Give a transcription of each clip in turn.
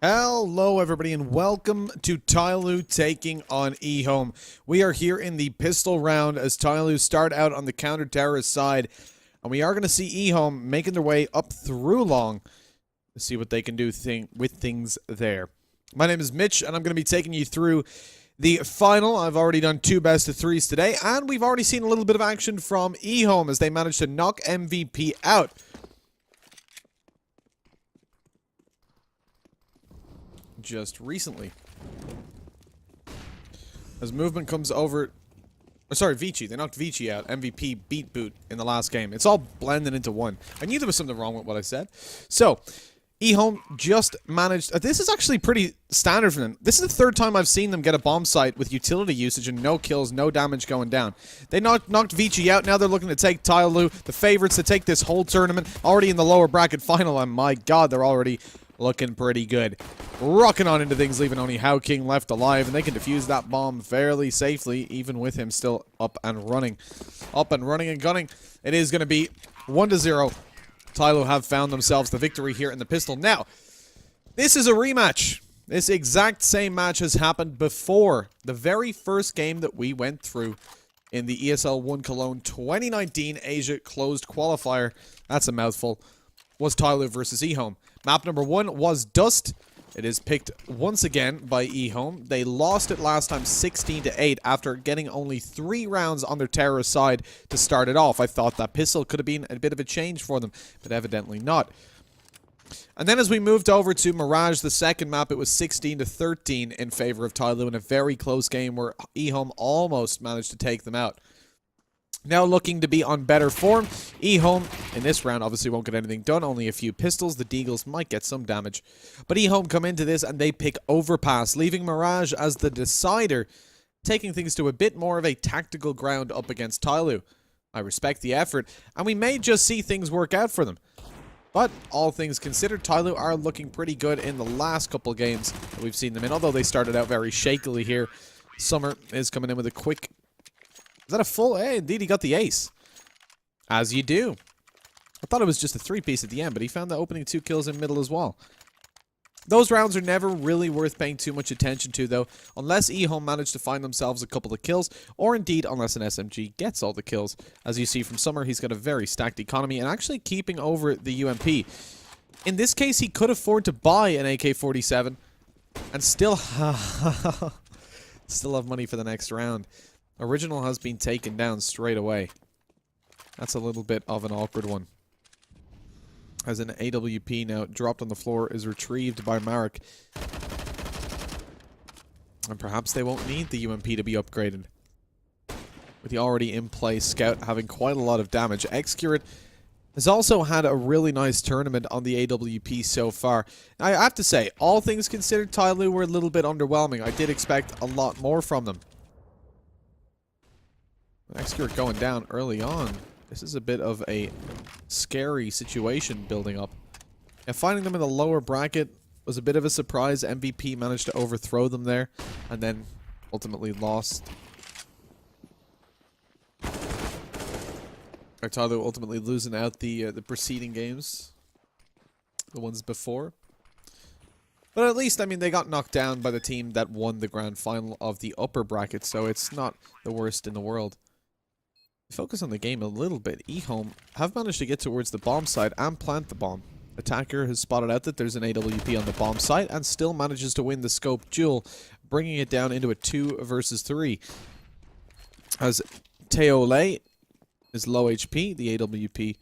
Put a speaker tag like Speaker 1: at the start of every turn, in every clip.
Speaker 1: Hello everybody and welcome to TYLOO taking on EHOME. We are here in the pistol round as TYLOO start out on the counter-terrorist side. And we are going to see EHOME making their way up through long to see what they can do with things there. My name is Mitch and I'm going to be taking you through the final. I've already done 2 best of 3s today and we've already seen a little bit of action from EHOME as they managed to knock MVP out. Just recently. As movement comes over... Oh, sorry, Vici. They knocked Vici out. MVP beat Boot in the last game. It's all blended into one. I knew there was something wrong with what I said. So, EHOME just managed... this is actually pretty standard for them. This is the 3rd time I've seen them get a bomb site with utility usage and no kills, no damage going down. They knocked Vici out. Now they're looking to take TYLOO, the favorites to take this whole tournament. Already in the lower bracket final, and my god, they're already looking pretty good. Rocking on into things, leaving only Howking left alive, and they can defuse that bomb fairly safely, even with him still up and running. Up and running and gunning. It is going to be 1-0. TYLOO have found themselves the victory here in the pistol. Now, this is a rematch. This exact same match has happened before. The very first game that we went through in the ESL 1 Cologne 2019 Asia closed qualifier, that's a mouthful, was TYLOO versus EHOME. Map number 1 was Dust. It is picked once again by EHOME. They lost it last time 16-8 after getting only 3 rounds on their terrorist side to start it off. I thought that pistol could have been a bit of a change for them, but evidently not. And then as we moved over to Mirage, the second map, it was 16-13 in favor of TYLOO in a very close game where EHOME almost managed to take them out. Now looking to be on better form, EHOME in this round obviously won't get anything done, only a few pistols. The Deagles might get some damage. But EHOME come into this and they pick Overpass, leaving Mirage as the decider, taking things to a bit more of a tactical ground up against TYLOO. I respect the effort, and we may just see things work out for them. But all things considered, TYLOO are looking pretty good in the last couple games that we've seen them in, although they started out very shakily here. Summer is coming in with a quick... Is that a full? Hey, indeed, he got the ace. As you do. I thought it was just a 3-piece at the end, but he found the opening 2 kills in middle as well. Those rounds are never really worth paying too much attention to, though, unless EHOME manage to find themselves a couple of kills, or indeed unless an SMG gets all the kills. As you see from Summer, he's got a very stacked economy and actually keeping over the UMP. In this case, he could afford to buy an AK-47 and still have money for the next round. Original has been taken down straight away. That's a little bit of an awkward one. As an AWP now dropped on the floor is retrieved by Marek. And perhaps they won't need the UMP to be upgraded. With the already in play Scout having quite a lot of damage. Excurate has also had a really nice tournament on the AWP so far. I have to say, all things considered, TYLOO were a little bit underwhelming. I did expect a lot more from them. Excurate going down early on. This is a bit of a scary situation building up. And finding them in the lower bracket was a bit of a surprise. MVP managed to overthrow them there and then ultimately lost. TYLOO ultimately losing out the preceding games. The ones before. But at least, I mean, they got knocked down by the team that won the grand final of the upper bracket, so it's not the worst in the world. Focus on the game a little bit. EHOME have managed to get towards the bomb site and plant the bomb. Attacker has spotted out that there's an AWP on the bomb site and still manages to win the scope duel, bringing it down into a 2 versus 3. As TYLOO is low HP, the AWP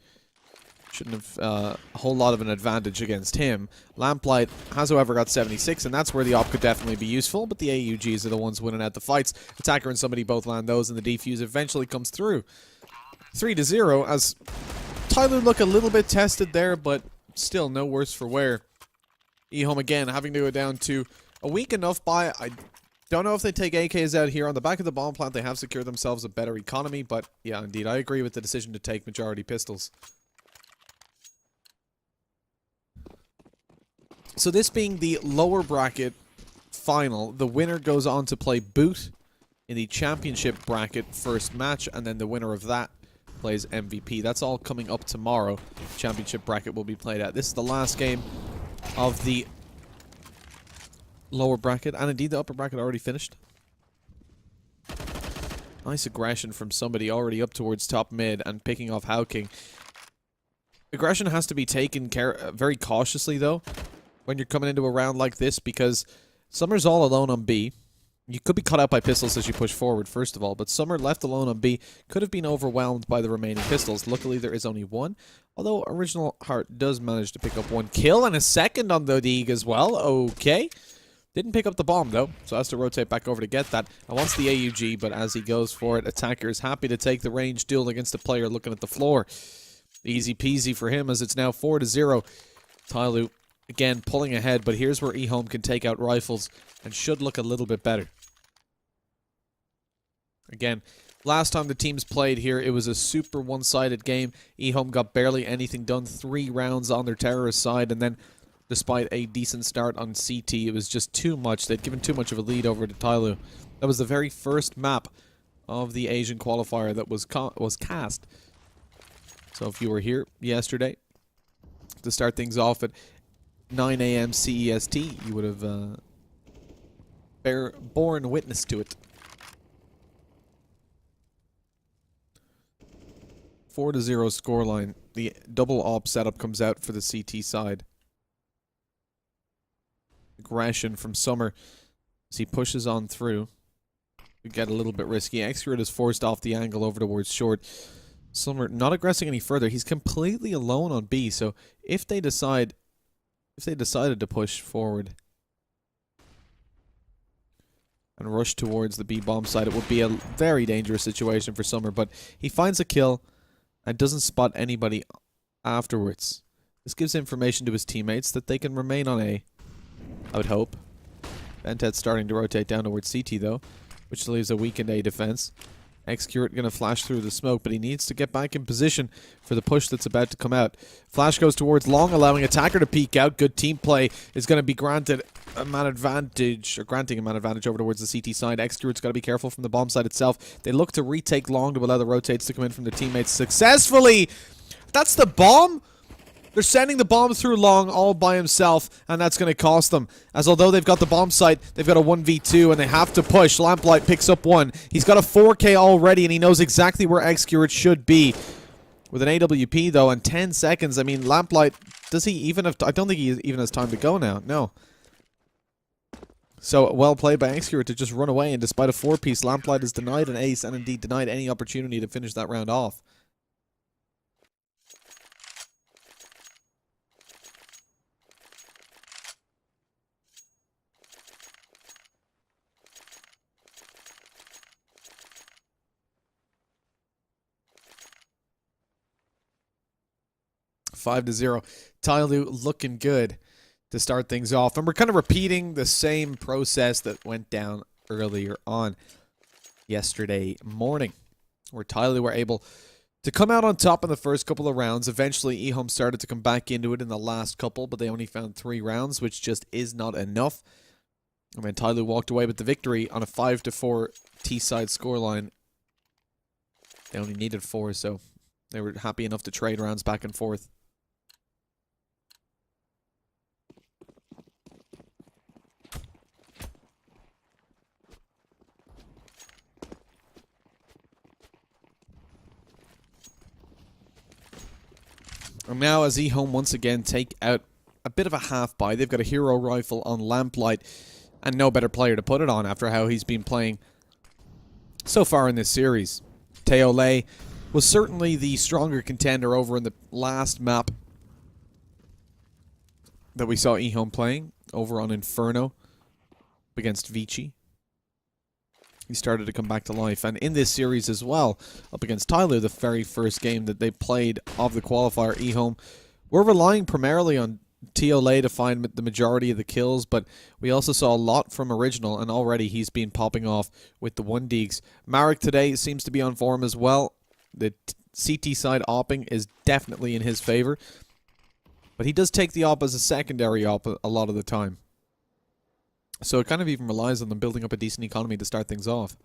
Speaker 1: shouldn't have a whole lot of an advantage against him. Lamplight has, however, got 76, and that's where the op could definitely be useful, but the AUGs are the ones winning out the fights. Attacker and somebody both land those, and the defuse eventually comes through. 3-0, as TYLOO look a little bit tested there, but still no worse for wear. EHOME again having to go down to a weak enough buy. I don't know if they take AKs out here. On the back of the bomb plant, they have secured themselves a better economy, but yeah, indeed, I agree with the decision to take majority pistols. So this being the lower bracket final, the winner goes on to play Boot in the championship bracket first match, and then the winner of that plays MVP. That's all coming up tomorrow. Championship bracket will be played at. This is the last game of the lower bracket, and indeed the upper bracket already finished. Nice aggression from somebody already up towards top mid and picking off Howking. Aggression has to be taken very cautiously, though, when you're coming into a round like this, because Summer's all alone on B. You could be cut out by pistols as you push forward, first of all, but Summer left alone on B could have been overwhelmed by the remaining pistols. Luckily, there is only one, although Original Heart does manage to pick up one kill and a second on the Deeg as well. Okay. Didn't pick up the bomb, though, so has to rotate back over to get that. And wants the AUG, but as he goes for it, Attacker is happy to take the range duel against a player looking at the floor. Easy peasy for him as it's now 4-0. TYLOO, again, pulling ahead, but here's where EHOME can take out rifles and should look a little bit better. Again, last time the teams played here, it was a super one-sided game. EHOME got barely anything done, 3 rounds on their terrorist side, and then despite a decent start on CT, it was just too much. They'd given too much of a lead over to TYLOO. That was the very first map of the Asian qualifier that was cast. So if you were here yesterday to start things off at 9 a.m. CEST, you would have borne witness to it. 4-0 scoreline. The double op setup comes out for the CT side. Aggression from Summer as he pushes on through. We get a little bit risky. Xcurate is forced off the angle over towards short. Summer not aggressing any further. He's completely alone on B, so if they decided to push forward and rush towards the B bomb side, it would be a very dangerous situation for Summer, but he finds a kill and doesn't spot anybody afterwards. This gives information to his teammates that they can remain on A, I would hope. Ventet's starting to rotate down towards CT, though, which leaves a weakened A defense. Xcurate going to flash through the smoke, but he needs to get back in position for the push that's about to come out. Flash goes towards long, allowing Attacker to peek out. Good team play is going to be granting a man advantage over towards the CT side. Xcurate's got to be careful from the bomb side itself. They look to retake long to allow the rotates to come in from their teammates successfully. That's the bomb? They're sending the bomb through long all by himself, and that's going to cost them. As although they've got the bomb site, they've got a 1v2, and they have to push. Lamplight picks up one. He's got a 4K already, and he knows exactly where Xcurate should be. With an AWP, though, and 10 seconds, I mean, Lamplight, does he even have... I don't think he even has time to go now. No. So, well played by Xcurate to just run away, and despite a 4-piece, Lamplight is denied an ace, and indeed denied any opportunity to finish that round off. Five to 0. TYLOO looking good to start things off. And we're kind of repeating the same process that went down earlier on yesterday morning, where TYLOO were able to come out on top in the first couple of rounds. Eventually, EHOME started to come back into it in the last couple, but they only found 3 rounds, which just is not enough. And then TYLOO walked away with the victory on a 5-4 T-side scoreline. They only needed 4, so they were happy enough to trade rounds back and forth. And now as EHOME once again take out a bit of a half buy, they've got a hero rifle on Lamplight and no better player to put it on after how he's been playing so far in this series. TYLOO was certainly the stronger contender over in the last map that we saw EHOME playing over on Inferno against Vici. He started to come back to life, and in this series as well, up against TYLOO, the very first game that they played of the qualifier, EHOME, we're relying primarily on TYLOO to find the majority of the kills, but we also saw a lot from Original, and already he's been popping off with the 1-deeks. Marek today seems to be on form as well. The CT side opping is definitely in his favor, but he does take the op as a secondary op a lot of the time. So it kind of even relies on them building up a decent economy to start things off.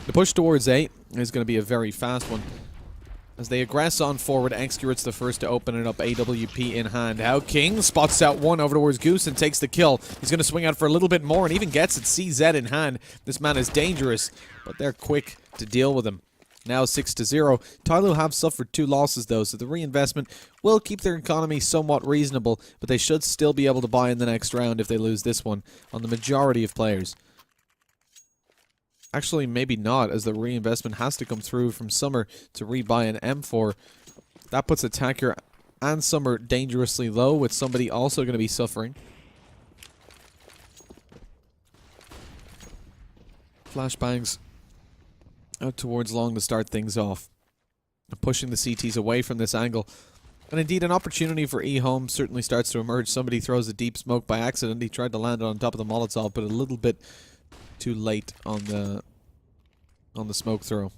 Speaker 1: The push towards A is going to be a very fast one. As they aggress on forward, Excurate's the first to open it up, AWP in hand. How King spots out one over towards Goose and takes the kill. He's going to swing out for a little bit more and even gets it, CZ in hand. This man is dangerous, but they're quick to deal with him. Now 6-0. TYLOO have suffered 2 losses though, so the reinvestment will keep their economy somewhat reasonable, but they should still be able to buy in the next round if they lose this one on the majority of players. Actually, maybe not, as the reinvestment has to come through from Summer to rebuy an M4. That puts Attacker and Summer dangerously low, with somebody also going to be suffering. Flashbangs out towards long to start things off. Pushing the CTs away from this angle. And indeed, an opportunity for EHOME certainly starts to emerge. Somebody throws a deep smoke by accident. He tried to land it on top of the Molotov, but a little bit too late on the smoke throw.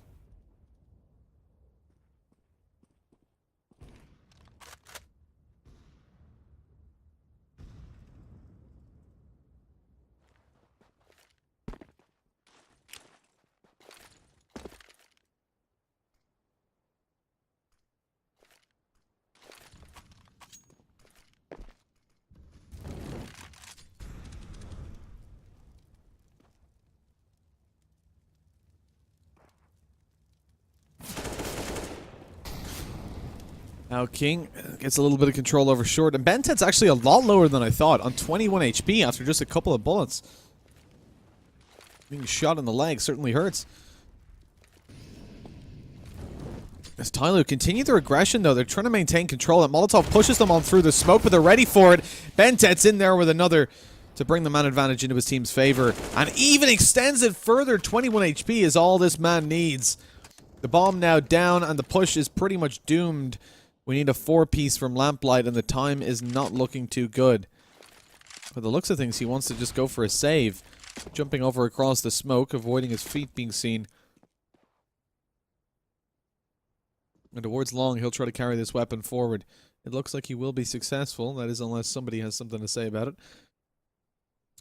Speaker 1: Now King gets a little bit of control over short, and Bentet's actually a lot lower than I thought, on 21 HP after just a couple of bullets. Being shot in the leg certainly hurts. As TYLOO continue their aggression though, they're trying to maintain control. That Molotov pushes them on through the smoke, but they're ready for it. Bentet's in there with another to bring the man advantage into his team's favor, and even extends it further. 21 HP is all this man needs. The bomb now down, and the push is pretty much doomed. We need a 4-piece from Lamplight, and the time is not looking too good. By the looks of things, he wants to just go for a save. Jumping over across the smoke, avoiding his feet being seen. And towards long, he'll try to carry this weapon forward. It looks like he will be successful. That is, unless somebody has something to say about it.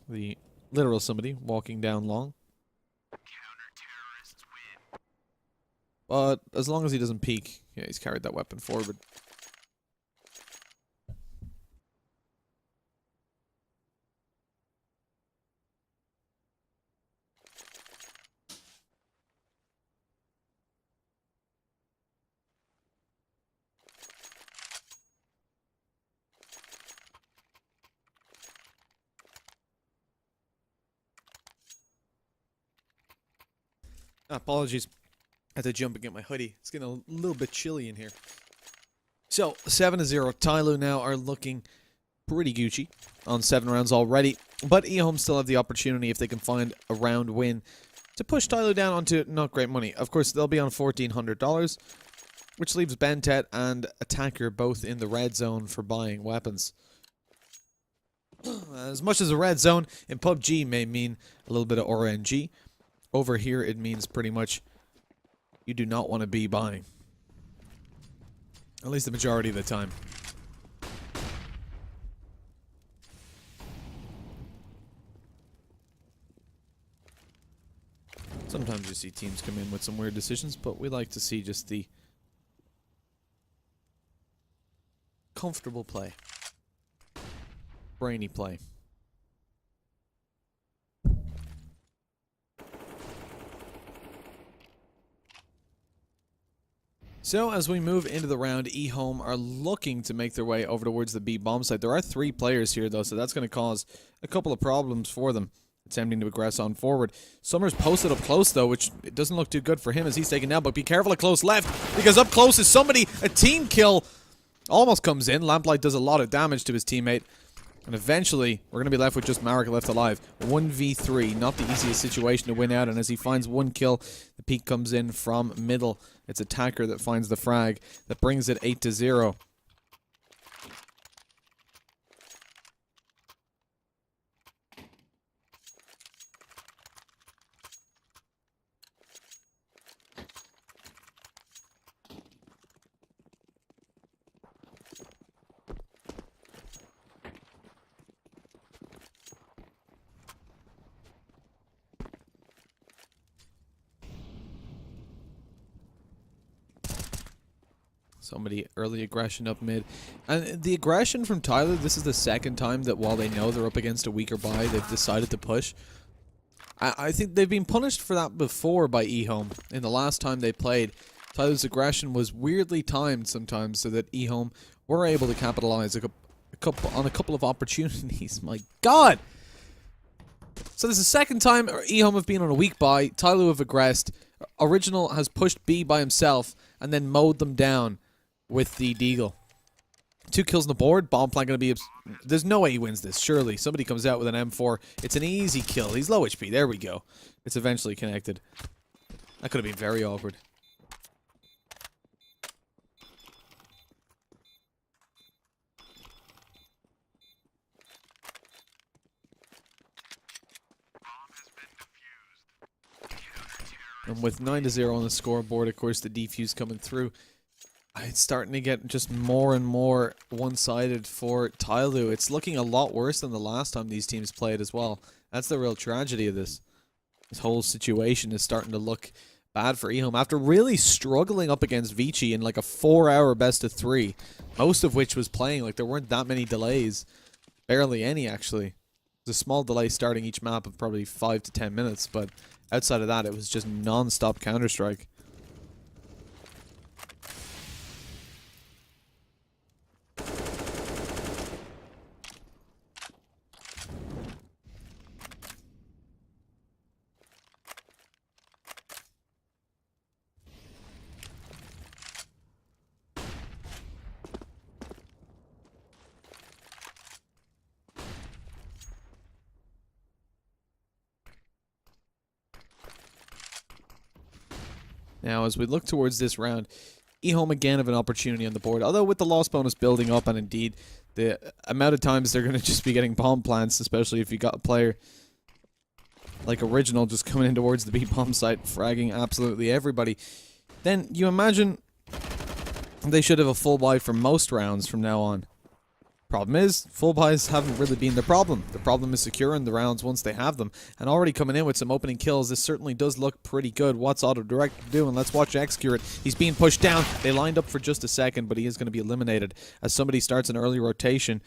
Speaker 1: The literal somebody walking down long. But as long as he doesn't peek, yeah, he's carried that weapon forward. Apologies. I had to jump and get my hoodie. It's getting a little bit chilly in here. So, 7-0. TYLOO now are looking pretty Gucci on 7 rounds already. But EHOME still have the opportunity, if they can find a round win, to push TYLOO down onto not great money. Of course, they'll be on $1,400, which leaves Bentet and Attacker both in the red zone for buying weapons. As much as a red zone in PUBG may mean a little bit of RNG, over here it means pretty much you do not want to be buying. At least the majority of the time. Sometimes you see teams come in with some weird decisions, but we like to see just the comfortable play. Brainy play. So, as we move into the round, EHOME are looking to make their way over towards the B bomb site. There are 3 players here, though, so that's going to cause a couple of problems for them, attempting to aggress on forward. Summer's posted up close, though, which it doesn't look too good for him as he's taken down, but be careful at close left, because up close is somebody. A team kill almost comes in. Lamplight does a lot of damage to his teammate. And eventually, we're going to be left with just Marek left alive. 1v3, not the easiest situation to win out. And as he finds 1 kill, the peek comes in from middle. It's Attacker that finds the frag. That brings it 8-0. Somebody early aggression up mid. And the aggression from TYLOO, this is the second time that while they know they're up against a weaker buy, they've decided to push. I think they've been punished for that before by EHOME. In the last time they played, TYLOO's aggression was weirdly timed sometimes so that EHOME were able to capitalize on a couple of opportunities. My God! So this is the second time EHOME have been on a weak buy. TYLOO have aggressed. Original has pushed B by himself and then mowed them down with the deagle. 2 kills on the board. Bomb plant gonna be... There's no way he wins this, surely. Somebody comes out with an M4. It's an easy kill. He's low HP. There we go. It's eventually connected. That could have been very awkward. And with 9-0 on the scoreboard, of course, the defuse coming through. It's starting to get just more and more one-sided for TYLOO. It's looking a lot worse than the last time these teams played as well. That's the real tragedy of this. This whole situation is starting to look bad for EHOME. After really struggling up against Vici in like a 4-hour best-of-3, most of which was playing, like there weren't that many delays. Barely any, actually. There's a small delay starting each map of probably 5 to 10 minutes, but outside of that, it was just non-stop Counter-Strike. Now, as we look towards this round, EHOME again have an opportunity on the board. Although with the loss bonus building up, and indeed the amount of times they're going to just be getting bomb plants, especially if you got a player like Original just coming in towards the B-bomb site, fragging absolutely everybody, then you imagine they should have a full buy for most rounds from now on. Problem is, full buys haven't really been the problem. The problem is securing the rounds once they have them. And already coming in with some opening kills, this certainly does look pretty good. What's auto-direct doing? Let's watch execute it. He's being pushed down. They lined up for just a second, but he is going to be eliminated. As somebody starts an early rotation,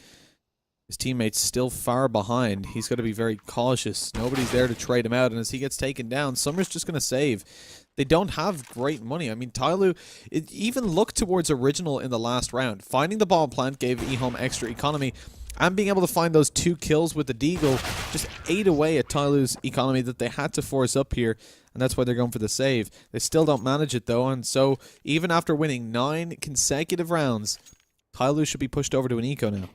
Speaker 1: his teammate's still far behind. He's got to be very cautious. Nobody's there to trade him out, and as he gets taken down, Summer's just going to save. They don't have great money. I mean, TYLOO, it even looked towards Original in the last round. Finding the bomb plant gave EHOME extra economy, and being able to find those 2 kills with the deagle just ate away at TYLOO's economy that they had to force up here, and that's why they're going for the save. They still don't manage it, though, and so even after winning 9 consecutive rounds, TYLOO should be pushed over to an eco now.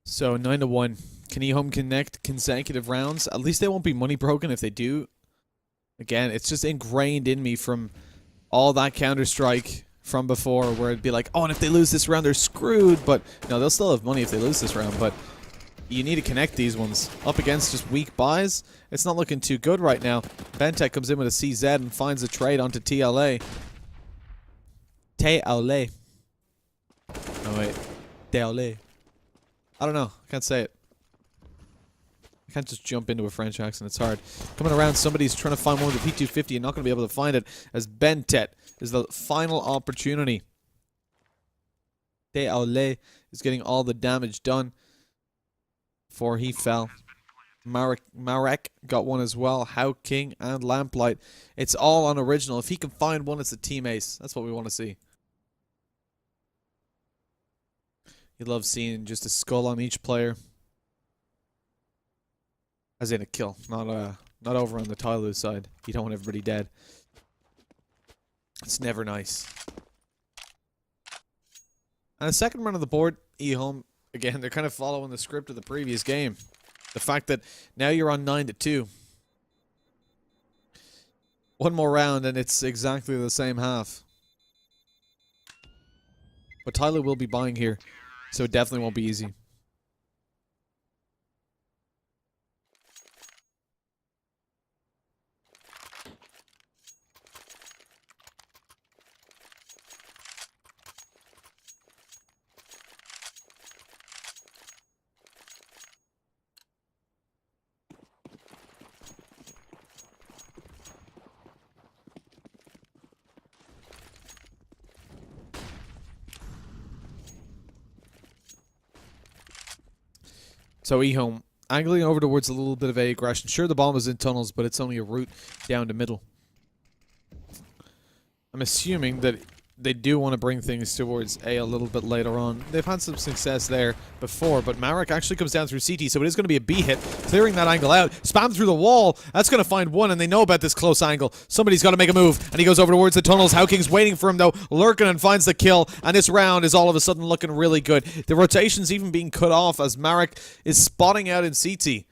Speaker 1: So 9-1. Can EHOME connect consecutive rounds? At least they won't be money broken if they do. Again, it's just ingrained in me from all that Counter-Strike from before, where it'd be like, oh, and if they lose this round, they're screwed. But no, they'll still have money if they lose this round. But you need to connect these ones. Up against just weak buys, it's not looking too good right now. Bentek comes in with a CZ and finds a trade onto TLA. TLA. Oh, wait. TLA. I don't know. I can't say it. I can't just jump into a French accent. It's hard. Coming around, somebody's trying to find one with the P250 and not going to be able to find it, as Bentet is the final opportunity. TLA is getting all the damage done before he fell. Marek got one as well. How King and Lamplight. It's all on Original. If he can find one, it's a team ace. That's what we want to see. You love seeing just a skull on each player. As in a kill, not over on the TYLOO side. You don't want everybody dead. It's never nice. And the second run of the board, EHOME, again, they're kind of following the script of the previous game. The fact that now you're on 9-2. One more round and it's exactly the same half. But TYLOO will be buying here, so it definitely won't be easy. So EHOME, angling over towards a little bit of A aggression. Sure, the bomb is in tunnels, but it's only a route down to middle. I'm assuming that they do want to bring things towards A a little bit later on. They've had some success there before, but Marek actually comes down through CT, so it is going to be a B hit, clearing that angle out. Spam through the wall. That's going to find one, and they know about this close angle. Somebody's got to make a move, and he goes over towards the tunnels. Howking's waiting for him, though. Lurkin finds the kill, and this round is all of a sudden looking really good. The rotation's even being cut off as Marek is spotting out in CT.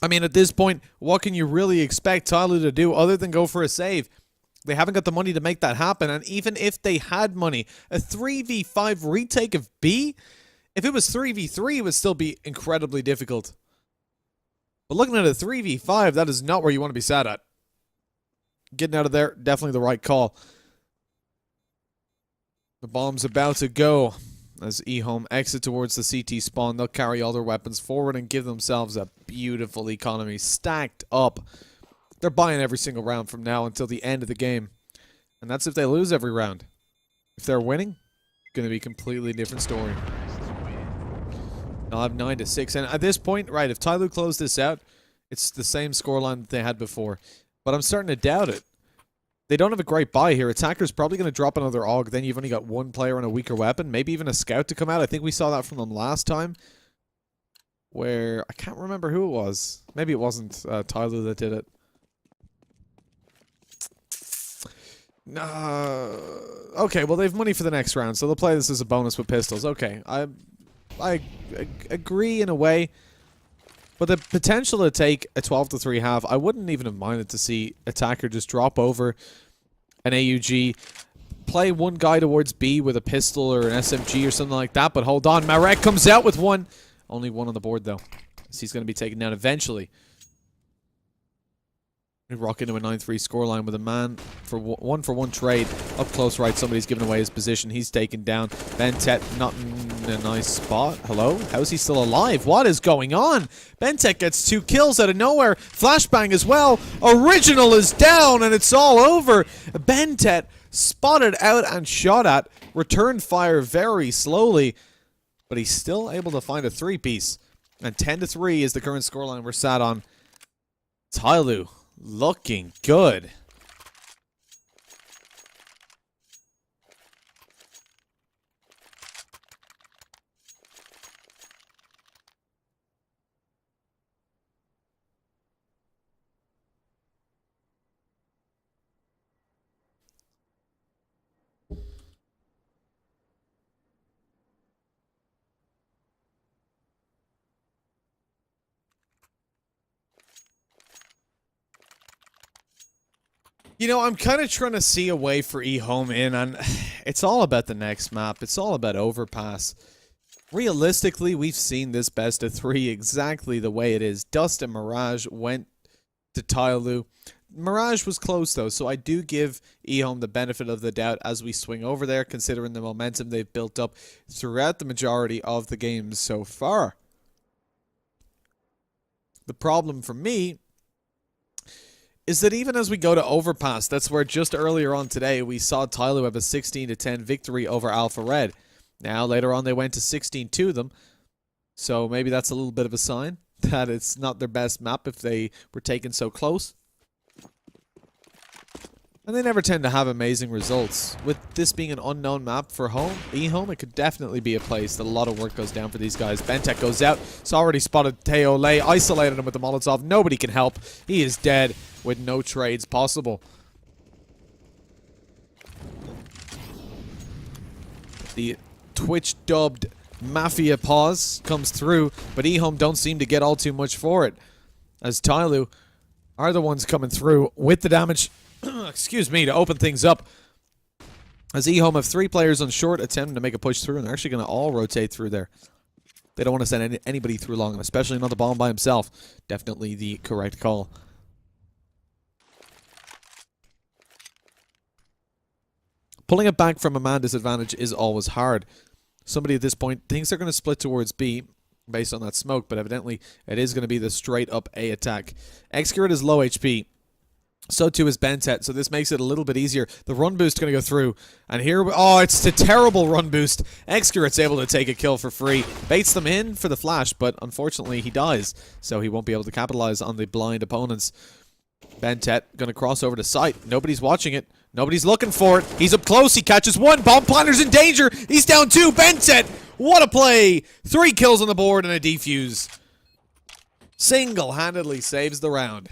Speaker 1: I mean, at this point, what can you really expect TYLOO to do other than go for a save? They haven't got the money to make that happen, and even if they had money, a 3v5 retake of B? If it was 3v3, it would still be incredibly difficult. But looking at a 3v5, that is not where you want to be sat at. Getting out of there, definitely the right call. The bomb's about to go as EHOME exit towards the CT spawn. They'll carry all their weapons forward and give themselves a beautiful economy stacked up. They're buying every single round from now until the end of the game. And that's if they lose every round. If they're winning, going to be a completely different story. They'll have 9-6. And at this point, right, if TYLOO closed this out, it's the same scoreline that they had before. But I'm starting to doubt it. They don't have a great buy here. Attacker's probably going to drop another AUG. Then you've only got one player on a weaker weapon. Maybe even a scout to come out. I think we saw that from them last time. Where, I can't remember who it was. Maybe it wasn't TYLOO that did it. Okay, well, they have money for the next round, so they'll play this as a bonus with pistols. Okay, I agree in a way, but the potential to take a 12-3 half, I wouldn't even have minded to see Attacker just drop over an AUG, play one guy towards B with a pistol or an SMG or something like that, but hold on, Marek comes out with one. Only one on the board, though, so he's going to be taken down eventually. We rock into a 9-3 scoreline with a man for one trade. Up close right, somebody's giving away his position. He's taken down. Bentet not in a nice spot. Hello? How's he still alive? What is going on? Bentet gets 2 kills out of nowhere. Flashbang as well. Original is down and it's all over. Bentet spotted out and shot at. Returned fire very slowly. But he's still able to find a 3-piece. And 10-3 is the current scoreline we're sat on. TYLOO looking good. You know, I'm kind of trying to see a way for EHOME in, and it's all about the next map. It's all about Overpass. Realistically, we've seen this best of 3 exactly the way it is. Dust and Mirage went to TYLOO. Mirage was close, though, so I do give EHOME the benefit of the doubt as we swing over there, considering the momentum they've built up throughout the majority of the games so far. The problem for me is that even as we go to Overpass, that's where just earlier on today we saw TYLOO have a 16-10 victory over Alpha Red. Now, later on, they went to 16-2 them, so maybe that's a little bit of a sign that it's not their best map if they were taken so close. And they never tend to have amazing results. With this being an unknown map for EHOME, it could definitely be a place that a lot of work goes down for these guys. Bentek goes out. It's already spotted TYLOO, isolated him with the Molotov. Nobody can help. He is dead with no trades possible. The Twitch-dubbed Mafia pause comes through, but EHOME don't seem to get all too much for it. As TYLOO are the ones coming through with the damage, excuse me, to open things up. As EHOME have 3 players on short attempting to make a push through, and they're actually going to all rotate through there. They don't want to send anybody through long, and especially not the bomb by himself. Definitely the correct call. Pulling it back from a man disadvantage is always hard. Somebody at this point thinks they're going to split towards B based on that smoke, but evidently it is going to be the straight up A attack. Xcurate is low HP. So too is Bentet, so this makes it a little bit easier. The run boost going to go through, and here, oh, it's a terrible run boost. Xcurate's able to take a kill for free. Baits them in for the flash, but unfortunately he dies, so he won't be able to capitalize on the blind opponents. Bentet going to cross over to site. Nobody's watching it. Nobody's looking for it. He's up close. He catches one. Bomb planter's in danger. He's down 2. Bentet, what a play. 3 kills on the board and a defuse. Single-handedly saves the round.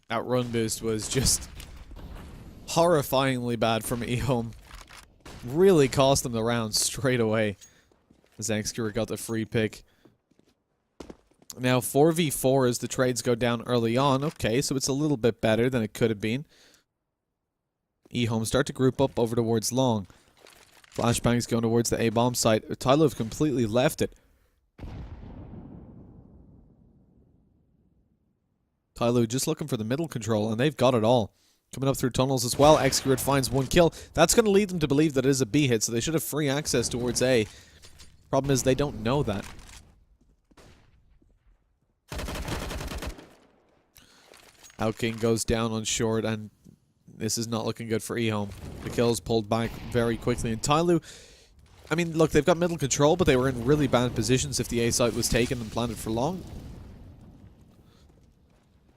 Speaker 1: That run boost was just horrifyingly bad from EHOME. Really cost them the round straight away. As Xcurate got the free pick. Now 4v4 as the trades go down early on. Okay, so it's a little bit better than it could have been. EHOME start to group up over towards long. Flashbang's going towards the A-bomb site. TYLOO have completely left it. TYLOO just looking for the middle control, and they've got it all. Coming up through tunnels as well. Xcurate finds 1 kill. That's going to lead them to believe that it is a B hit, so they should have free access towards A. Problem is they don't know that. Outking goes down on short, and this is not looking good for EHOME. The kill's pulled back very quickly, and TYLOO, I mean, look, they've got middle control, but they were in really bad positions if the A site was taken and planted for long.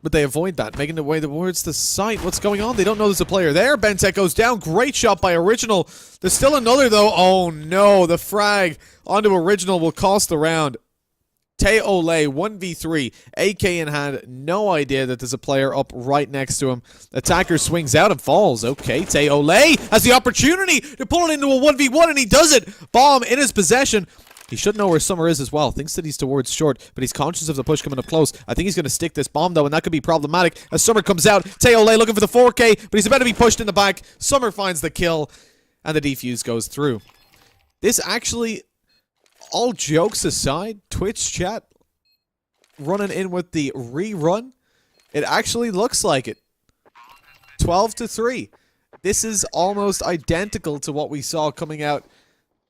Speaker 1: But they avoid that, making their way towards the site. What's going on? They don't know there's a player there. Bentet goes down. Great shot by Original. There's still another, though. Oh, no. The frag onto Original will cost the round. TYLOO, 1v3. AK in hand. No idea that there's a player up right next to him. Attacker swings out and falls. Okay, TYLOO has the opportunity to pull it into a 1v1, and he does it. Bomb in his possession. He should know where Summer is as well. Thinks that he's towards short, but he's conscious of the push coming up close. I think he's going to stick this bomb, though, and that could be problematic. As Summer comes out, TYLOO looking for the 4K, but he's about to be pushed in the back. Summer finds the kill, and the defuse goes through. This actually, all jokes aside, Twitch chat running in with the rerun, it actually looks like it. 12-3. This is almost identical to what we saw coming out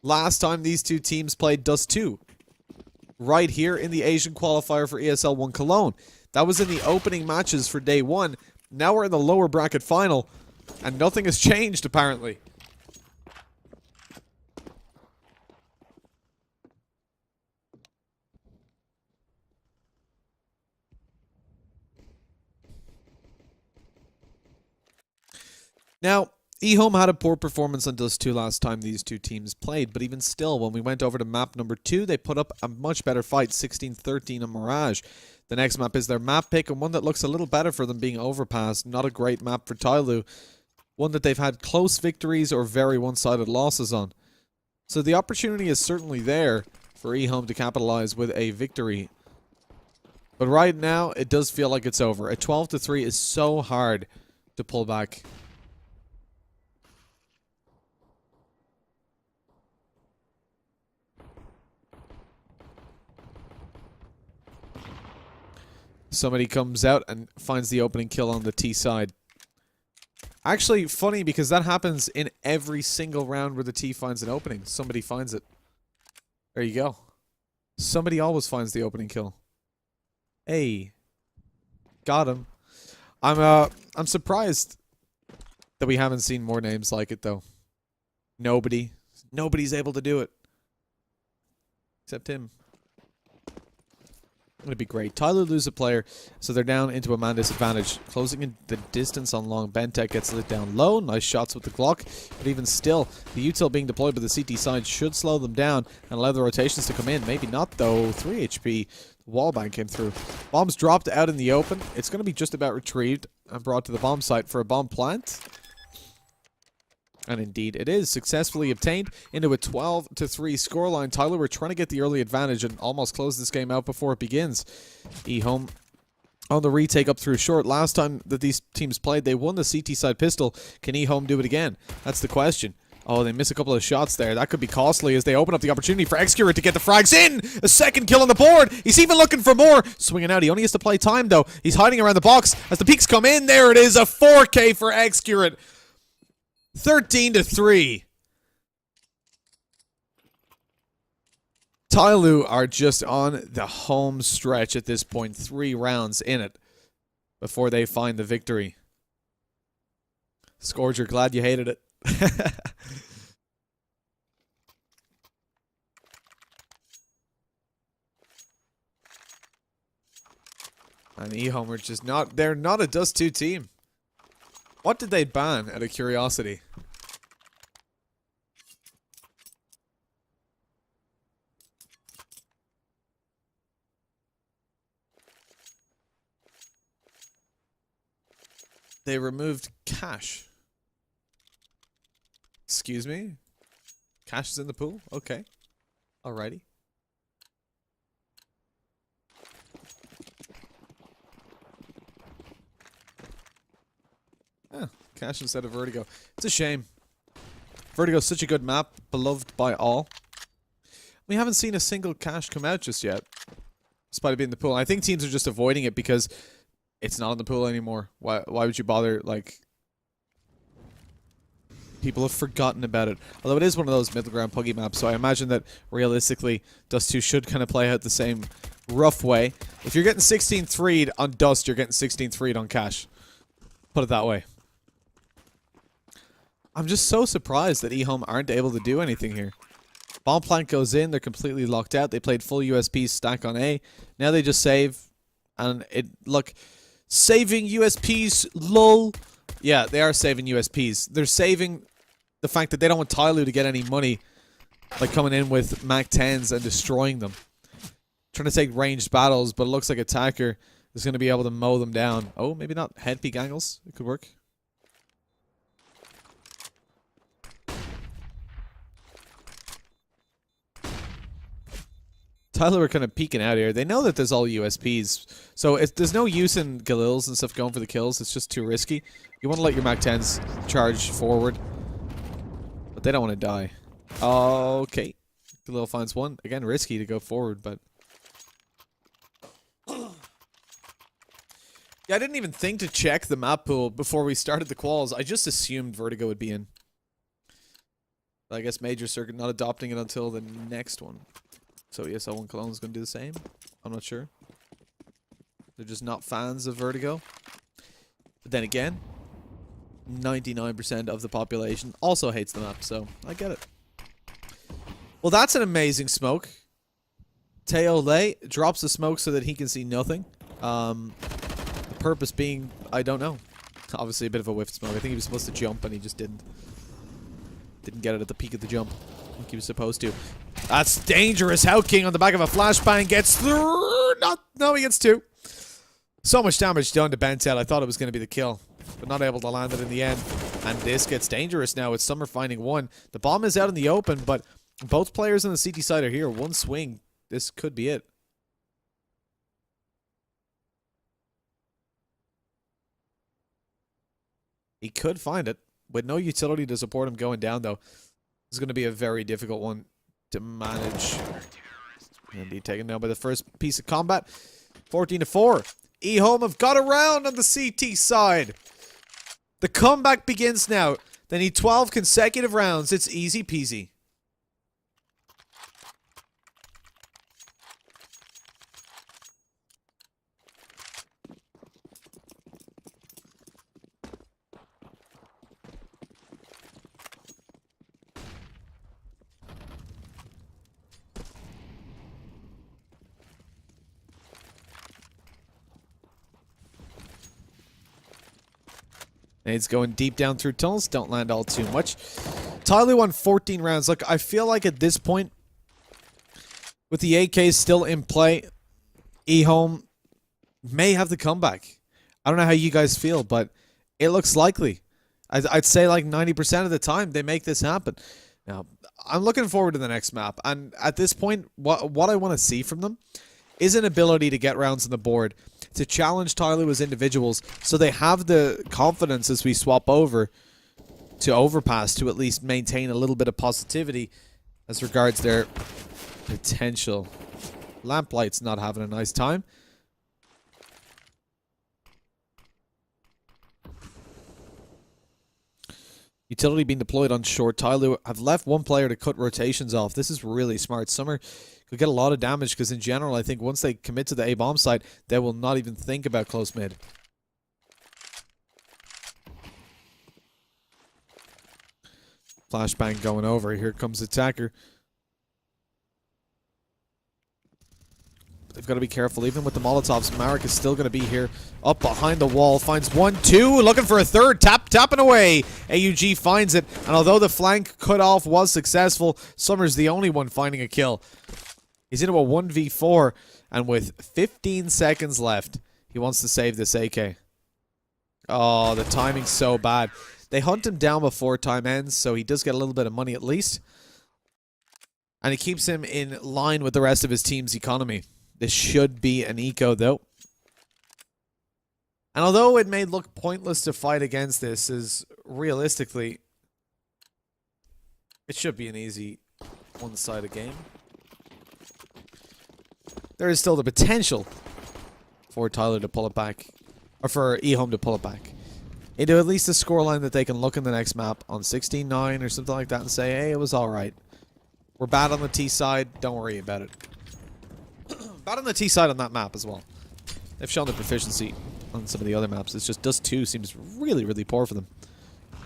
Speaker 1: last time these two teams played Dust 2. Right here in the Asian qualifier for ESL 1 Cologne. That was in the opening matches for day 1. Now we're in the lower bracket final, and nothing has changed apparently. Now, EHOME had a poor performance on Dust 2 last time these two teams played, but even still, when we went over to map number 2, they put up a much better fight, 16-13 on Mirage. The next map is their map pick, and one that looks a little better for them being Overpass. Not a great map for TYLOO. One that they've had close victories or very one-sided losses on. So the opportunity is certainly there for EHOME to capitalize with a victory. But right now, it does feel like it's over. A 12-3 is so hard to pull back. Somebody comes out and finds the opening kill on the T side. Actually, funny because that happens in every single round where the T finds an opening. Somebody finds it. There you go. Somebody always finds the opening kill. Hey. Got him. I'm surprised that we haven't seen more names like it though. Nobody's able to do it. Except him. It'd be great. TYLOO lose a player, so they're down into a man disadvantage. Closing in the distance on long. Bentek gets lit down low. Nice shots with the Glock. But even still, the util being deployed by the CT side should slow them down and allow the rotations to come in. Maybe not, though. 3 HP. The wallbang came through. Bombs dropped out in the open. It's going to be just about retrieved and brought to the bomb site for a bomb plant. And indeed, it is successfully obtained into a 12-3 scoreline. TYLOO were trying to get the early advantage and almost close this game out before it begins. EHOME on the retake up through short. Last time that these teams played, they won the CT side pistol. Can EHOME do it again? That's the question. Oh, they miss a couple of shots there. That could be costly as they open up the opportunity for Excurate to get the frags in. A second kill on the board. He's even looking for more. Swinging out. He only has to play time, though. He's hiding around the box as the peaks come in. There it is. A 4K for Excurate. 13-3. TYLOO are just on the home stretch at this point. 3 rounds in it before they find the victory. Scourger, glad you hated it. And EHOME are just not, they're not a Dust 2 team. What did they ban, out of curiosity? They removed cash. Excuse me? Cash is in the pool? Okay. Alrighty. Cash instead of Vertigo. It's a shame. Vertigo's such a good map, beloved by all. We haven't seen a single cash come out just yet, despite it being in the pool. I think teams are just avoiding it because it's not in the pool anymore. Why would you bother? Like, people have forgotten about it. Although it is one of those middle ground puggy maps, so I imagine that realistically, Dust 2 should kind of play out the same rough way. If you're getting 16-3'd on Dust, you're getting 16-3'd on cash. Put it that way. I'm just so surprised that EHOME aren't able to do anything here. Bomb plant goes in, they're completely locked out. They played full USP stack on A. Now they just save. And look, saving USPs, lol. Yeah, they are saving USPs. They're saving the fact that they don't want TYLOO to get any money, like coming in with Mac 10s and destroying them. Trying to take ranged battles, but it looks like Attacker is going to be able to mow them down. Oh, maybe not head peak angles. It could work. TYLOO are kind of peeking out here. They know that there's all USPs, so there's no use in Galils and stuff going for the kills. It's just too risky. You want to let your Mac 10s charge forward, but they don't want to die. Okay. Galil finds one. Again, risky to go forward, but... Yeah, I didn't even think to check the map pool before we started the quals. I just assumed Vertigo would be in. But I guess Major Circuit not adopting it until the next one. So ESL 1 Cologne is going to do the same. I'm not sure. They're just not fans of Vertigo. But then again, 99% of the population also hates the map, so I get it. Well, that's an amazing smoke. TYLOO drops the smoke so that he can see nothing. The purpose being, I don't know. Obviously a bit of a whiff smoke. I think he was supposed to jump and he just didn't. Didn't get it at the peak of the jump like he was supposed to. That's dangerous. Howking on the back of a flashbang gets through. No, he gets 2. So much damage done to Bentel. I thought it was going to be the kill, but not able to land it in the end. And this gets dangerous now with Summer finding 1. The bomb is out in the open, but both players on the CT side are here. One swing. This could be it. He could find it, with no utility to support him going down, though. This is going to be a very difficult one to manage. Indeed, taken down by the first piece of combat. 14-4. EHOME have got around on the CT side. The comeback begins now. They need 12 consecutive rounds. It's easy peasy. Nades going deep down through tunnels. Don't land all too much. TYLOO won 14 rounds. Look, I feel like at this point, with the AK still in play, EHOME may have the comeback. I don't know how you guys feel, but it looks likely. I'd say like 90% of the time they make this happen. Now, I'm looking forward to the next map, and at this point, what I want to see from them is an ability to get rounds on the board, to challenge TYLOO as individuals, so they have the confidence as we swap over to overpass to at least maintain a little bit of positivity as regards their potential. Lamplight's not having a nice time. Utility being deployed on short. TYLOO have left one player to cut rotations off. This is really smart. Summer could get a lot of damage because in general, I think once they commit to the A-bomb site, they will not even think about close mid. Flashbang going over. Here comes Attacker. They've got to be careful. Even with the Molotovs, Marek is still going to be here. Up behind the wall. Finds 1, 2. Looking for a third. Tapping away. AUG finds it. And although the flank cutoff was successful, Summer's the only one finding a kill. He's into a 1v4. And with 15 seconds left, he wants to save this AK. Oh, the timing's so bad. They hunt him down before time ends, so he does get a little bit of money at least. And it keeps him in line with the rest of his team's economy. This should be an eco, though. And although it may look pointless to fight against this, is realistically, it should be an easy one-sided game. There is still the potential for TYLOO to pull it back, or for EHOME to pull it back into at least a scoreline that they can look in the next map on 16-9 or something like that and say, hey, it was alright. We're bad on the T side, don't worry about it. Bad on the T side on that map as well. They've shown their proficiency on some of the other maps. It's just Dust 2 seems really, really poor for them.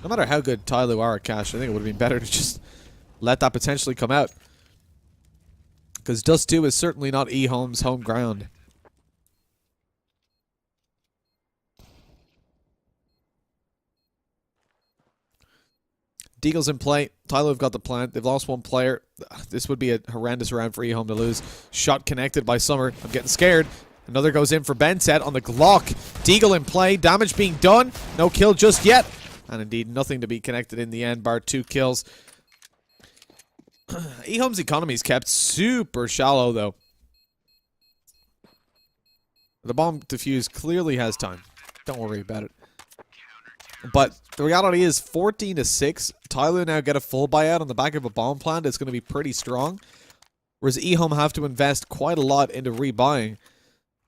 Speaker 1: No matter how good TYLOO are at cash, I think it would have been better to just let that potentially come out. Because Dust 2 is certainly not EHOME's home ground. Deagle's in play. TYLOO have got the plant. They've lost one player. This would be a horrendous round for EHOME to lose. Shot connected by Summer. I'm getting scared. Another goes in for Benset on the Glock. Deagle in play. Damage being done. No kill just yet. And indeed, nothing to be connected in the end, bar 2 kills. EHOME's economy is kept super shallow, though. The bomb defuse clearly has time. Don't worry about it. But the reality is 14-6. TYLOO now get a full buyout on the back of a bomb plant. It's going to be pretty strong. Whereas EHOME have to invest quite a lot into rebuying.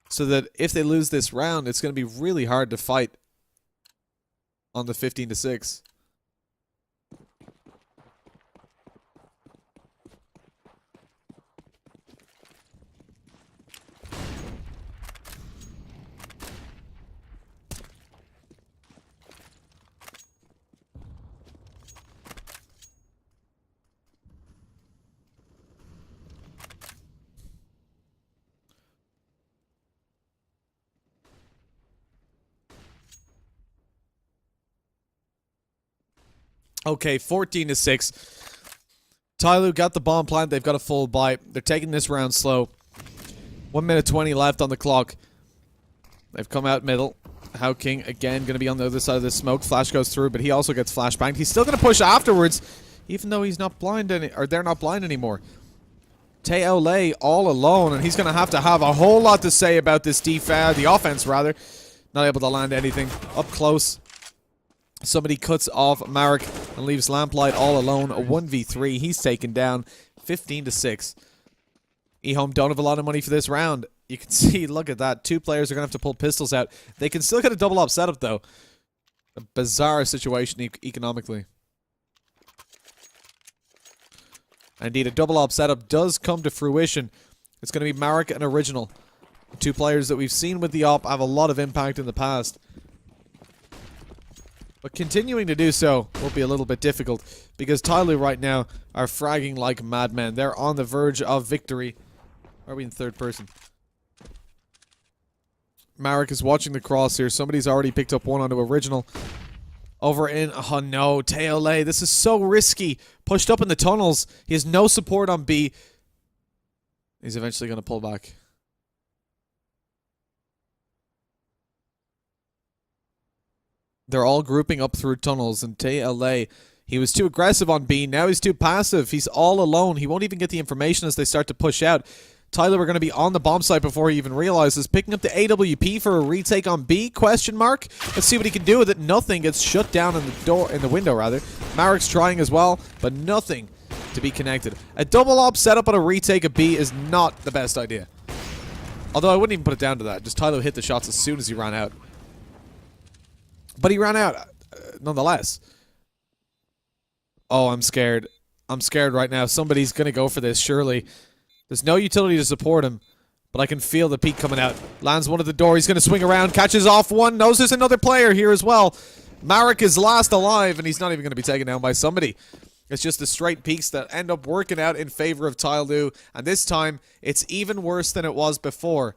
Speaker 1: So that if they lose this round, it's going to be really hard to fight on the 15-6. Okay, 14-6. TYLOO got the bomb plant. They've got a full buy. They're taking this round slow. 1 minute 20 left on the clock. They've come out middle. How King, again, going to be on the other side of the smoke. Flash goes through, but he also gets flashbanged. He's still going to push afterwards, even though he's not blind or they're not blind anymore. TYLOO all alone, and he's going to have a whole lot to say about this the offense, rather. Not able to land anything. Up close. Somebody cuts off Marek and leaves Lamplight all alone. A 1v3. He's taken down 15-6. EHOME don't have a lot of money for this round. You can see, look at that. 2 players are going to have to pull pistols out. They can still get a double up setup, though. A bizarre situation economically. Indeed, a double op setup does come to fruition. It's going to be Marek and Original. 2 players that we've seen with the op have a lot of impact in the past. But continuing to do so will be a little bit difficult because TYLOO right now are fragging like madmen. They're on the verge of victory. Are we in third person? Marek is watching the cross here. Somebody's already picked up one onto Original. over in... Oh, no. TYLOO. This is so risky. Pushed up in the tunnels. He has no support on B. He's eventually going to pull back. They're all grouping up through tunnels, and TYLOO, he was too aggressive on B. Now he's too passive. He's all alone. He won't even get the information as they start to push out. TYLOO are going to be on the bomb site before he even realizes. Picking up the AWP for a retake on B? Question mark. Let's see what he can do with it. Nothing gets shut down in the window rather. Marek's trying as well, but nothing to be connected. A double op setup on a retake of B is not the best idea. Although I wouldn't even put it down to that. Just TYLOO hit the shots as soon as he ran out. But he ran out nonetheless. Oh, I'm scared. I'm scared right now. Somebody's going to go for this, surely. There's no utility to support him, but I can feel the peak coming out. Lands one at the door. He's going to swing around, catches off one, knows there's another player here as well. Marek is last alive, and he's not even going to be taken down by somebody. It's just the straight peaks that end up working out in favor of TYLOO, and this time, it's even worse than it was before.